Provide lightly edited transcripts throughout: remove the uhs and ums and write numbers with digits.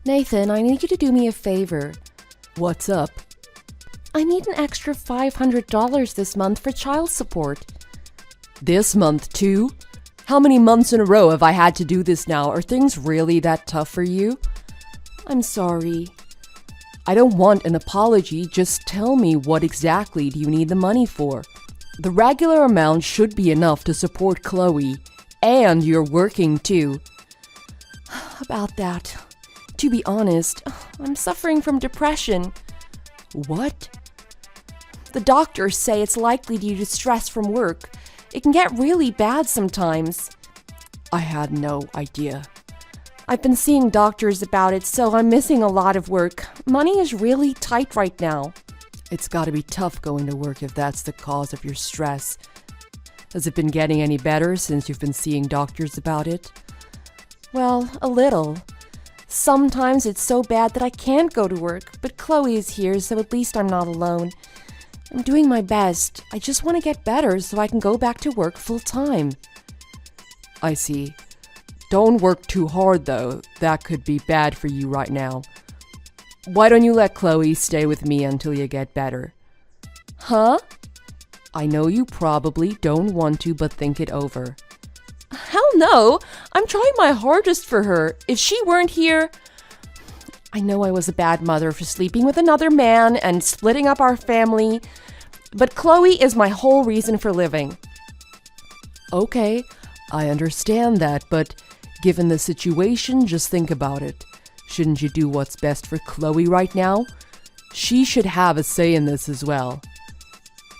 Nathan, I need you to do me a favor. What's up? I need an extra $500 this month for child support. This month too? How many months in a row have I had to do this now? Are things really that tough for you? I'm sorry. I don't want an apology, just tell me what exactly do you need the money for? The regular amount should be enough to support Chloe, and you're working too. About that. To be honest, I'm suffering from depression. What? The doctors say it's likely due to stress from work. It can get really bad sometimes. I had no idea. I've been seeing doctors about it, so I'm missing a lot of work. Money is really tight right now. It's gotta be tough going to work if that's the cause of your stress. Has it been getting any better since you've been seeing doctors about it? Well, a little. Sometimes it's so bad that I can't go to work, but Chloe is here, so at least I'm not alone. I'm doing my best. I just want to get better so I can go back to work full time. I see. Don't work too hard though. That could be bad for you right now. Why don't you let Chloe stay with me until you get better? Huh? I know you probably don't want to, but think it over. Hell no! I'm trying my hardest for her. If she weren't here... I know I was a bad mother for sleeping with another man and splitting up our family, but Chloe is my whole reason for living. Okay, I understand that, but given the situation, just think about it. Shouldn't you do what's best for Chloe right now? She should have a say in this as well.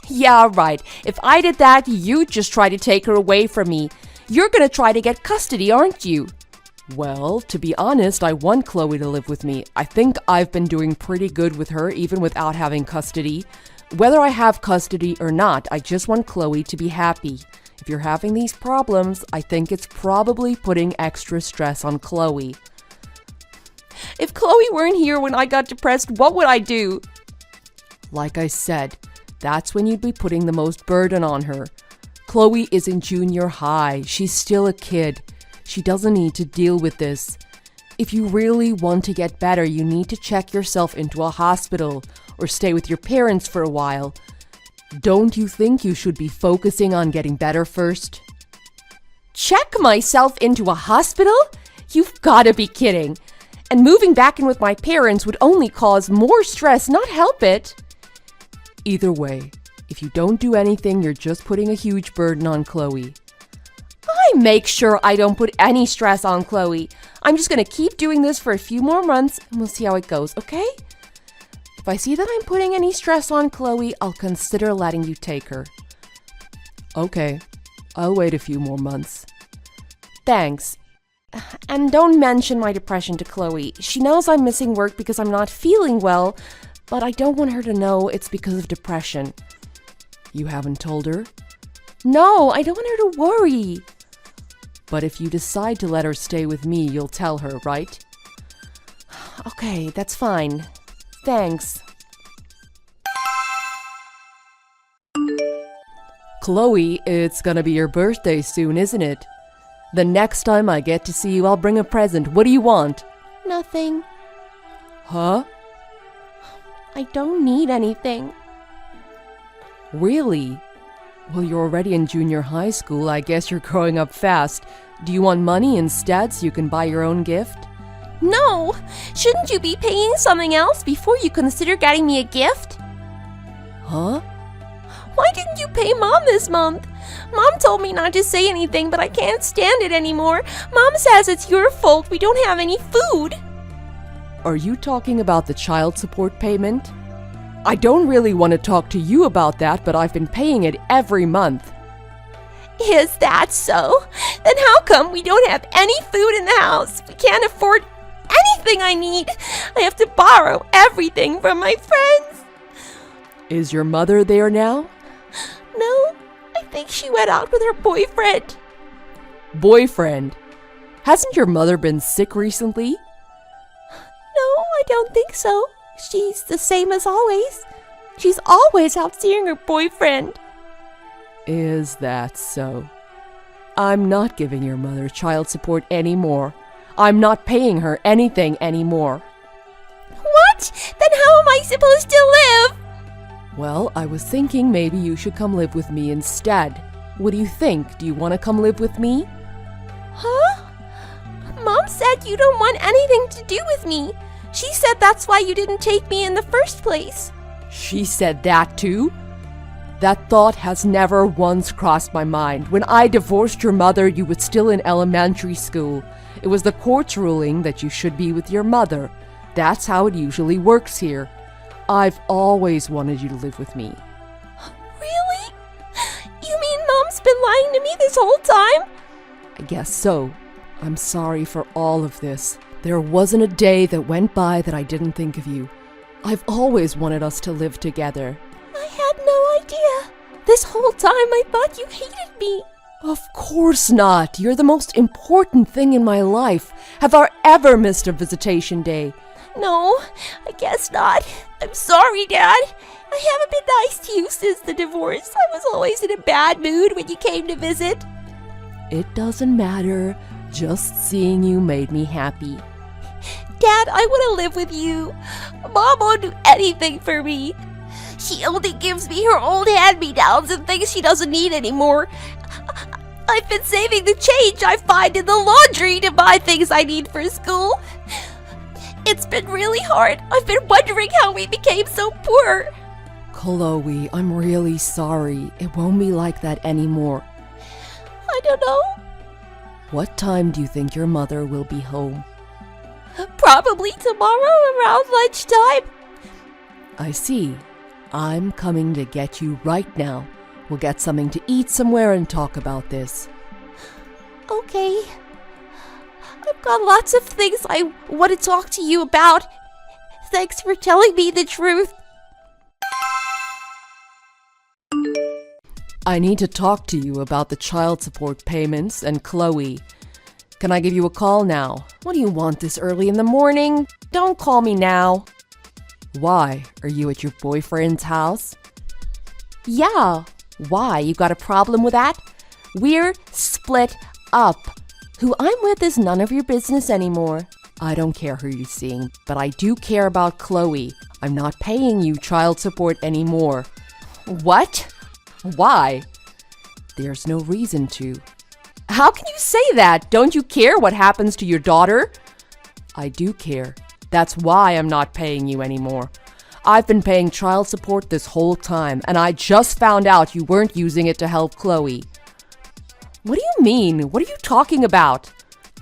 Yeah, right. If I did that, you'd just try to take her away from me. You're gonna try to get custody, aren't you? Well, to be honest, I want Chloe to live with me. I think I've been doing pretty good with her, even without having custody. Whether I have custody or not, I just want Chloe to be happy. If you're having these problems, I think it's probably putting extra stress on Chloe. If Chloe weren't here when I got depressed, what would I do? Like I said, that's when you'd be putting the most burden on her. Chloe is in junior high. She's still a kid. She doesn't need to deal with this. If you really want to get better, you need to check yourself into a hospital or stay with your parents for a while. Don't you think you should be focusing on getting better first? Check myself into a hospital? You've gotta be kidding. And moving back in with my parents would only cause more stress, not help it. Either way, if you don't do anything, you're just putting a huge burden on Chloe. I make sure I don't put any stress on Chloe. I'm just gonna keep doing this for a few more months and we'll see how it goes, okay? If I see that I'm putting any stress on Chloe, I'll consider letting you take her. Okay, I'll wait a few more months. Thanks. And don't mention my depression to Chloe. She knows I'm missing work because I'm not feeling well, but I don't want her to know it's because of depression. You haven't told her? No, I don't want her to worry. But if you decide to let her stay with me, you'll tell her, right? Okay, that's fine. Thanks. Chloe, it's gonna be your birthday soon, isn't it? The next time I get to see you, I'll bring a present. What do you want? Nothing. Huh? I don't need anything. Really? Well, you're already in junior high school. I guess you're growing up fast. Do you want money instead so you can buy your own gift? No! Shouldn't you be paying something else before you consider getting me a gift? Huh? Why didn't you pay Mom this month? Mom told me not to say anything, but I can't stand it anymore. Mom says it's your fault we don't have any food. Are you talking about the child support payment? I don't really want to talk to you about that, but I've been paying it every month. Is that so? Then how come we don't have any food in the house? We can't afford anything I need. I have to borrow everything from my friends. Is your mother there now? No, I think she went out with her boyfriend. Boyfriend? Hasn't your mother been sick recently? No, I don't think so. She's the same as always. She's always out seeing her boyfriend. Is that so? I'm not giving your mother child support anymore. I'm not paying her anything anymore. What? Then how am I supposed to live? Well, I was thinking maybe you should come live with me instead. What do you think? Do you want to come live with me? Huh? Mom said you don't want anything to do with me. She said that's why you didn't take me in the first place. She said that too? That thought has never once crossed my mind. When I divorced your mother, you were still in elementary school. It was the court's ruling that you should be with your mother. That's how it usually works here. I've always wanted you to live with me. Really? You mean Mom's been lying to me this whole time? I guess so. I'm sorry for all of this. There wasn't a day that went by that I didn't think of you. I've always wanted us to live together. I had no idea. This whole time I thought you hated me. Of course not. You're the most important thing in my life. Have I ever missed a visitation day? No, I guess not. I'm sorry, Dad. I haven't been nice to you since the divorce. I was always in a bad mood when you came to visit. It doesn't matter. Just seeing you made me happy. Dad, I want to live with you. Mom won't do anything for me. She only gives me her old hand-me-downs and things she doesn't need anymore. I've been saving the change I find in the laundry to buy things I need for school. It's been really hard. I've been wondering how we became so poor. Chloe, I'm really sorry. It won't be like that anymore. I don't know. What time do you think your mother will be home? Probably tomorrow around lunchtime. I see. I'm coming to get you right now. We'll get something to eat somewhere and talk about this. Okay. I've got lots of things I want to talk to you about. Thanks for telling me the truth. I need to talk to you about the child support payments and Chloe. Can I give you a call now? What do you want this early in the morning? Don't call me now. Why? Are you at your boyfriend's house? Yeah. Why? You got a problem with that? We're split up. Who I'm with is none of your business anymore. I don't care who you're seeing, but I do care about Chloe. I'm not paying you child support anymore. What? Why? There's no reason to. How can you say that? Don't you care what happens to your daughter? I do care. That's why I'm not paying you anymore. I've been paying child support this whole time, and I just found out you weren't using it to help Chloe. What do you mean? What are you talking about?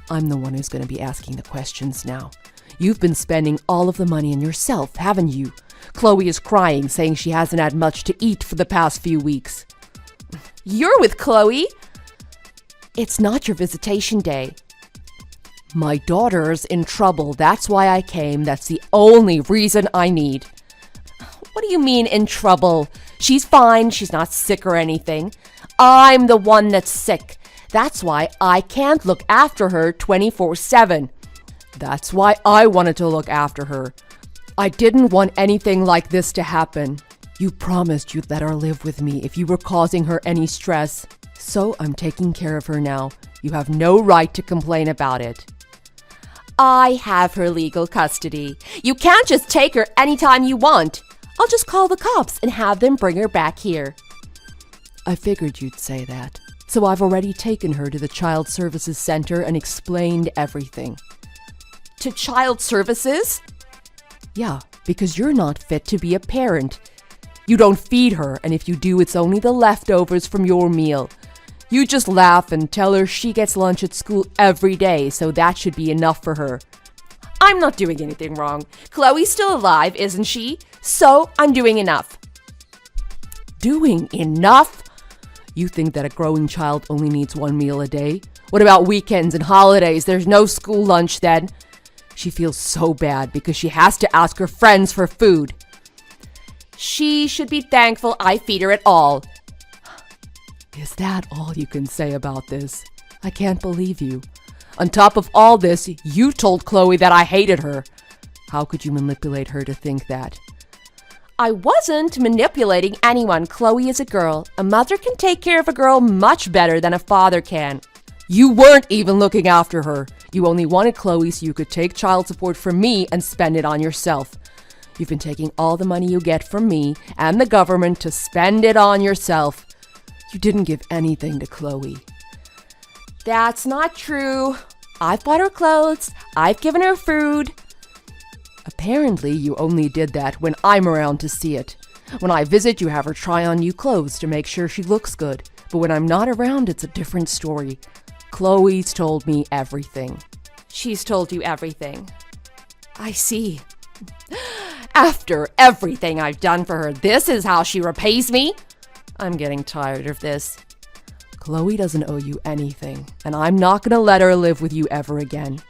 I'm the one who's going to be asking the questions now. You've been spending all of the money on yourself, haven't you? Chloe is crying, saying she hasn't had much to eat for the past few weeks. You're with Chloe? It's not your visitation day. My daughter's in trouble. That's why I came. That's the only reason I need. What do you mean in trouble? She's fine. She's not sick or anything. I'm the one that's sick. That's why I can't look after her 24/7. That's why I wanted to look after her. I didn't want anything like this to happen. You promised you'd let her live with me if you were causing her any stress. So I'm taking care of her now. You have no right to complain about it. I have her legal custody. You can't just take her anytime you want. I'll just call the cops and have them bring her back here. I figured you'd say that. So I've already taken her to the Child Services Center and explained everything. To Child Services? Yeah, because you're not fit to be a parent. You don't feed her, and if you do, it's only the leftovers from your meal. You just laugh and tell her she gets lunch at school every day, so that should be enough for her. I'm not doing anything wrong. Chloe's still alive, isn't she? So I'm doing enough. Doing enough? You think that a growing child only needs one meal a day? What about weekends and holidays? There's no school lunch then. She feels so bad because she has to ask her friends for food. She should be thankful I feed her at all. Is that all you can say about this? I can't believe you. On top of all this, you told Chloe that I hated her. How could you manipulate her to think that? I wasn't manipulating anyone. Chloe is a girl. A mother can take care of a girl much better than a father can. You weren't even looking after her. You only wanted Chloe so you could take child support from me and spend it on yourself. You've been taking all the money you get from me and the government to spend it on yourself. You didn't give anything to Chloe. That's not true. I've bought her clothes. I've given her food. Apparently, you only did that when I'm around to see it. When I visit, you have her try on new clothes to make sure she looks good. But when I'm not around, it's a different story. Chloe's told me everything. She's told you everything. I see. After everything I've done for her, this is how she repays me? I'm getting tired of this. Chloe doesn't owe you anything, and I'm not gonna let her live with you ever again.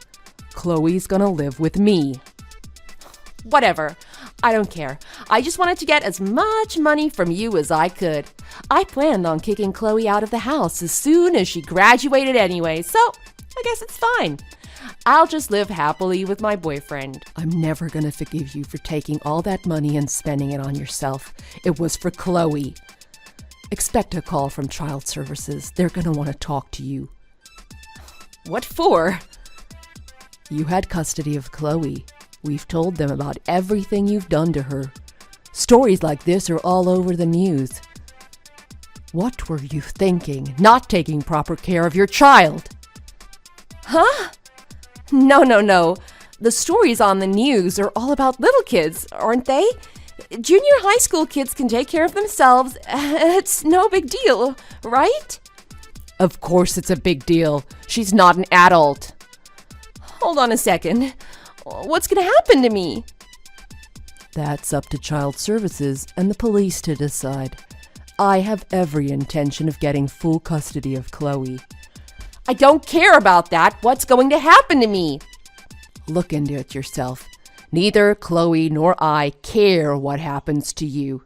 Chloe's gonna live with me. Whatever. I don't care. I just wanted to get as much money from you as I could. I planned on kicking Chloe out of the house as soon as she graduated anyway, so I guess it's fine. I'll just live happily with my boyfriend. I'm never gonna forgive you for taking all that money and spending it on yourself. It was for Chloe. Expect a call from child services. They're gonna want to talk to you. What for? You had custody of Chloe. We've told them about everything you've done to her. Stories like this are all over the news. What were you thinking, not taking proper care of your child? Huh? No. The stories on the news are all about little kids, aren't they? Junior high school kids can take care of themselves. It's no big deal, right? Of course it's a big deal. She's not an adult. Hold on a second. What's going to happen to me? That's up to child services and the police to decide. I have every intention of getting full custody of Chloe. I don't care about that. What's going to happen to me? Look into it yourself. Neither Chloe nor I care what happens to you.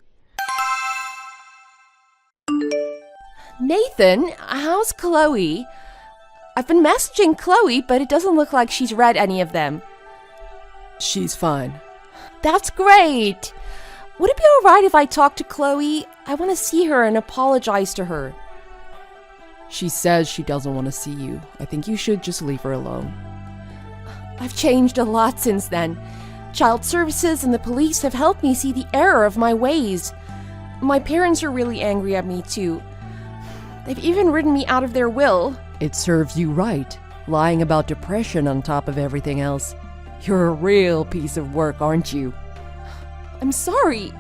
Nathan, how's Chloe? I've been messaging Chloe, but it doesn't look like she's read any of them. She's fine. That's great. Would it be all right if I talk to Chloe? I want to see her and apologize to her. She says she doesn't want to see you. I think you should just leave her alone. I've changed a lot since then. Child services and the police have helped me see the error of my ways. My parents are really angry at me too. They've even written me out of their will. It serves you right, lying about depression on top of everything else. You're a real piece of work, aren't you? I'm sorry,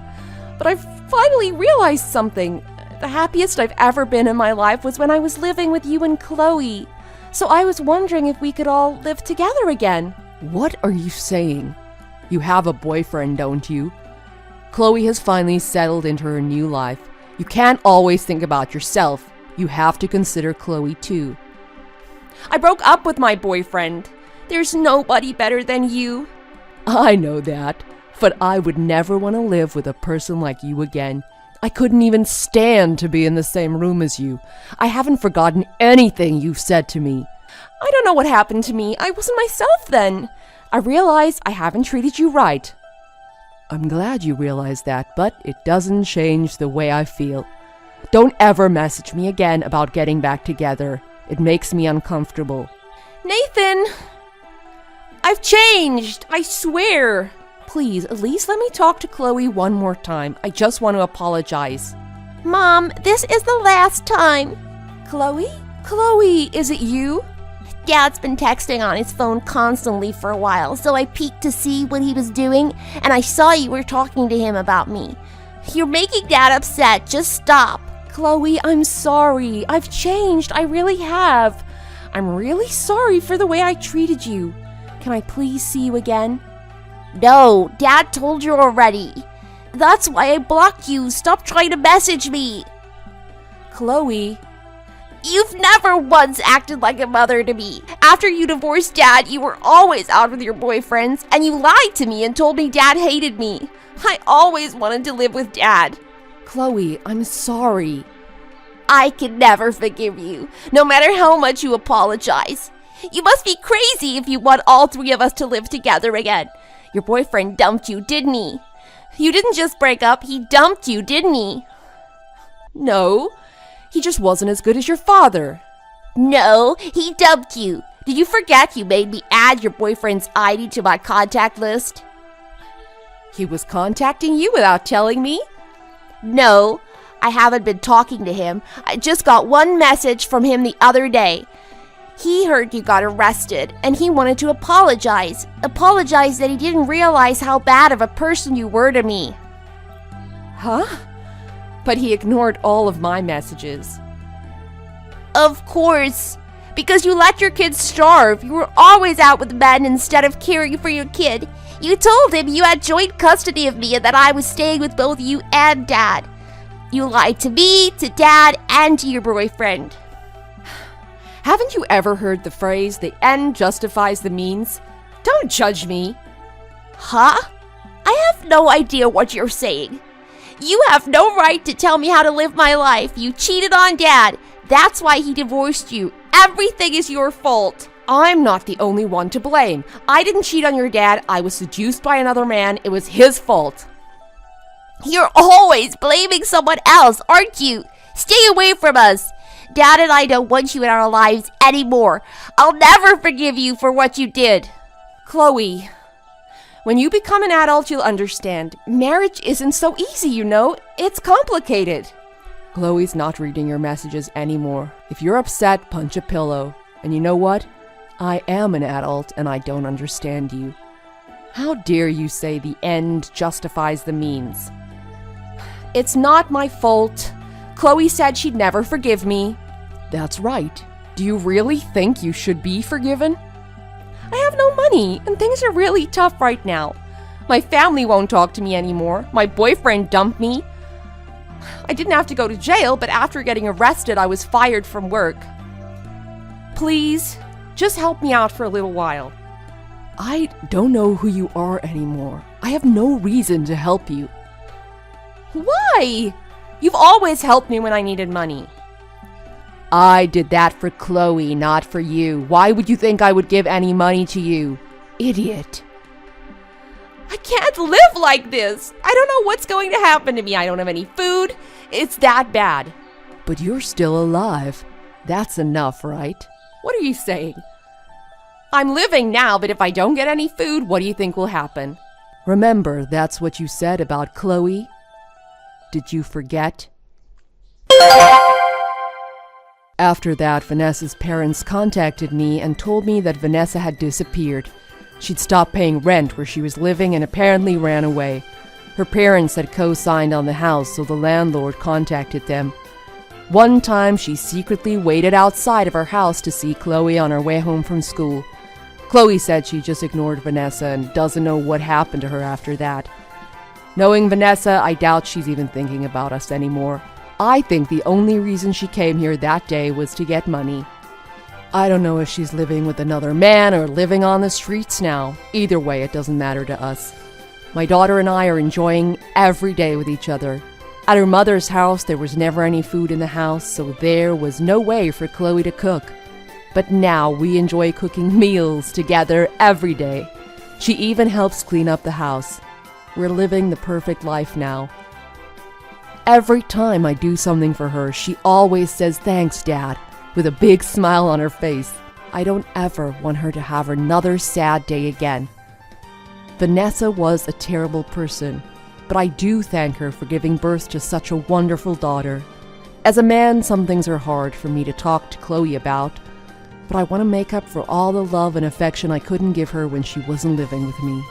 but I've finally realized something. The happiest I've ever been in my life was when I was living with you and Chloe. So I was wondering if we could all live together again. What are you saying? You have a boyfriend, don't you? Chloe has finally settled into her new life. You can't always think about yourself. You have to consider Chloe too. I broke up with my boyfriend. There's nobody better than you. I know that, but I would never want to live with a person like you again. I couldn't even stand to be in the same room as you. I haven't forgotten anything you've said to me. I don't know what happened to me. I wasn't myself then. I realize I haven't treated you right. I'm glad you realize that, but it doesn't change the way I feel. Don't ever message me again about getting back together. It makes me uncomfortable. Nathan! I've changed, I swear. Please, at least let me talk to Chloe one more time. I just want to apologize. Mom, this is the last time. Chloe? Chloe, is it you? Dad's been texting on his phone constantly for a while, so I peeked to see what he was doing, and I saw you were talking to him about me. You're making Dad upset. Just stop. Chloe, I'm sorry. I've changed. I really have. I'm really sorry for the way I treated you. Can I please see you again? No, Dad told you already. That's why I blocked you. Stop trying to message me. Chloe. You've never once acted like a mother to me. After you divorced Dad, you were always out with your boyfriends, and you lied to me and told me Dad hated me. I always wanted to live with Dad. Chloe, I'm sorry. I can never forgive you, no matter how much you apologize. You must be crazy if you want all three of us to live together again. Your boyfriend dumped you, didn't he? You didn't just break up, he dumped you, didn't he? No. He just wasn't as good as your father. No, he dumped you. Did you forget you made me add your boyfriend's ID to my contact list? He was contacting you without telling me? No, I haven't been talking to him. I just got one message from him the other day. He heard you got arrested, and he wanted to apologize. Apologize that he didn't realize how bad of a person you were to me. Huh? But he ignored all of my messages. Of course. Because you let your kids starve. You were always out with men instead of caring for your kid. You told him you had joint custody of me and that I was staying with both you and Dad. You lied to me, to Dad, and to your boyfriend. Haven't you ever heard the phrase, the end justifies the means? Don't judge me. Huh? I have no idea what you're saying. You have no right to tell me how to live my life. You cheated on Dad. That's why he divorced you. Everything is your fault. I'm not the only one to blame. I didn't cheat on your dad. I was seduced by another man. It was his fault. You're always blaming someone else, aren't you? Stay away from us. Dad and I don't want you in our lives anymore. I'll never forgive you for what you did. Chloe, when you become an adult, you'll understand. Marriage isn't so easy, you know. It's complicated. Chloe's not reading your messages anymore. If you're upset, punch a pillow. And you know what? I am an adult and I don't understand you. How dare you say the end justifies the means? It's not my fault. Chloe said she'd never forgive me. That's right. Do you really think you should be forgiven? I have no money, and things are really tough right now. My family won't talk to me anymore. My boyfriend dumped me. I didn't have to go to jail, but after getting arrested, I was fired from work. Please, just help me out for a little while. I don't know who you are anymore. I have no reason to help you. Why? You've always helped me when I needed money. I did that for Chloe, not for you. Why would you think I would give any money to you? Idiot. I can't live like this. I don't know what's going to happen to me. I don't have any food. It's that bad. But you're still alive. That's enough, right? What are you saying? I'm living now, but if I don't get any food, what do you think will happen? Remember, that's what you said about Chloe? Did you forget? After that, Vanessa's parents contacted me and told me that Vanessa had disappeared. She'd stopped paying rent where she was living and apparently ran away. Her parents had co-signed on the house, so the landlord contacted them. One time, she secretly waited outside of her house to see Chloe on her way home from school. Chloe said she just ignored Vanessa and doesn't know what happened to her after that. Knowing Vanessa, I doubt she's even thinking about us anymore. I think the only reason she came here that day was to get money. I don't know if she's living with another man or living on the streets now. Either way, it doesn't matter to us. My daughter and I are enjoying every day with each other. At her mother's house, there was never any food in the house, so there was no way for Chloe to cook. But now we enjoy cooking meals together every day. She even helps clean up the house. We're living the perfect life now. Every time I do something for her, she always says, "Thanks, Dad," with a big smile on her face. I don't ever want her to have another sad day again. Vanessa was a terrible person, but I do thank her for giving birth to such a wonderful daughter. As a man, some things are hard for me to talk to Chloe about, but I want to make up for all the love and affection I couldn't give her when she wasn't living with me.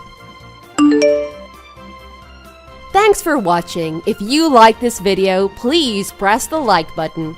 Thanks for watching. If you like this video, please press the like button.